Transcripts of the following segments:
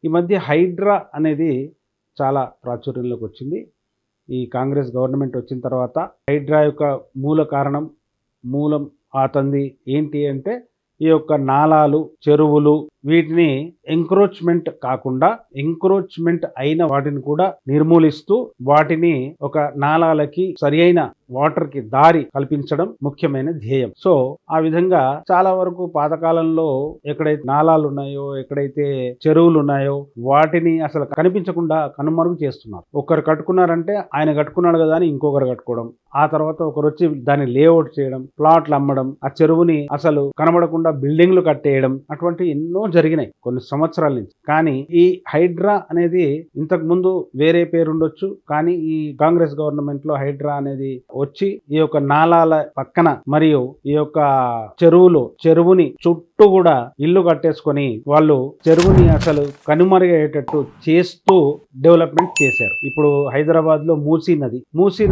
ఈ మధ్య హైడ్రా అనేది చాలా ప్రాచుర్యంలోకి వచ్చింది. ఈ కాంగ్రెస్ గవర్నమెంట్ వచ్చిన తర్వాత హైడ్రా యొక్క మూల కారణం, మూలం ఆతంది ఏంటి అంటే ఈ యొక్క నాలాలు, చెరువులు వీటిని ఎంక్రోచ్మెంట్ కాకుండా ఎంక్రోచ్మెంట్ అయిన వాటిని కూడా నిర్మూలిస్తూ వాటిని ఒక నాలాలకి సరి అయిన వాటర్ కి దారి కల్పించడం ముఖ్యమైన ధ్యేయం. సో ఆ విధంగా చాలా వరకు పాతకాలంలో ఎక్కడైతే నాలాలు ఉన్నాయో, ఎక్కడైతే చెరువులు ఉన్నాయో వాటిని అసలు కనిపించకుండా కనుమరుగు చేస్తున్నారు. ఒకరు కట్టుకున్నారంటే ఆయన కట్టుకున్నాడు కదా అని ఇంకొకరు కట్టుకోవడం, ఆ తర్వాత ఒకరు వచ్చి దాన్ని లేఅవుట్ చేయడం, ప్లాట్లు అమ్మడం, ఆ చెరువుని అసలు కనబడకుండా బిల్డింగ్లు కట్టేయడం, అటువంటి ఎన్నో జరిగినాయి కొన్ని సంవత్సరాల నుంచి. కానీ ఈ హైడ్రా అనేది ఇంతకు ముందు వేరే పేరు ఉండొచ్చు, కానీ ఈ కాంగ్రెస్ గవర్నమెంట్ లో హైడ్రా అనేది వచ్చి ఈ యొక్క నాలాల పక్కన మరియు ఈ యొక్క చెరువుని చుట్టూ కూడా ఇల్లు కట్టేసుకొని వాళ్ళు చెరువుని అసలు కనుమరుగయ్యేటట్టు చేస్తూ డెవలప్మెంట్ చేశారు. ఇప్పుడు హైదరాబాద్ లో మూసీ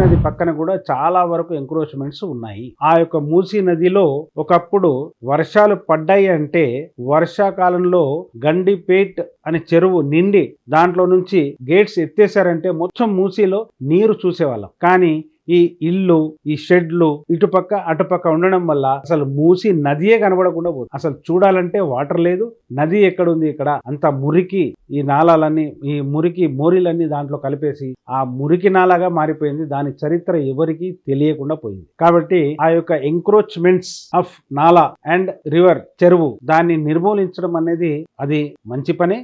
నది పక్కన కూడా చాలా వరకు ఎంక్రోచ్మెంట్స్ ఉన్నాయి. ఆ యొక్క మూసీ నదిలో ఒకప్పుడు వర్షాలు పడ్డాయి అంటే వర్షాకాలంలో గండిపేట్ అనే చెరువు నిండి దాంట్లో నుంచి గేట్స్ ఎత్తేసారంటే మొత్తం మూసీలో నీరు చూసేవాళ్ళం. కానీ ఈ ఇల్లు, ఈ షెడ్లు ఇటుపక్క అటుపక్క ఉండడం వల్ల అసలు మూసి నదియే కనబడకుండా పోతుంది. అసలు చూడాలంటే వాటర్ లేదు, నది ఎక్కడుంది ఇక్కడ, అంత మురికి, ఈ నాలాలన్నీ, ఈ మురికి మోరీలన్నీ దాంట్లో కలిపేసి ఆ మురికి నాలాగా మారిపోయింది. దాని చరిత్ర ఎవరికి తెలియకుండా పోయింది. కాబట్టి ఆ యొక్క ఎంక్రోచ్మెంట్స్ ఆఫ్ నాలా అండ్ రివర్, చెరువు, దాన్ని నిర్మూలించడం అనేది అది మంచి పనే.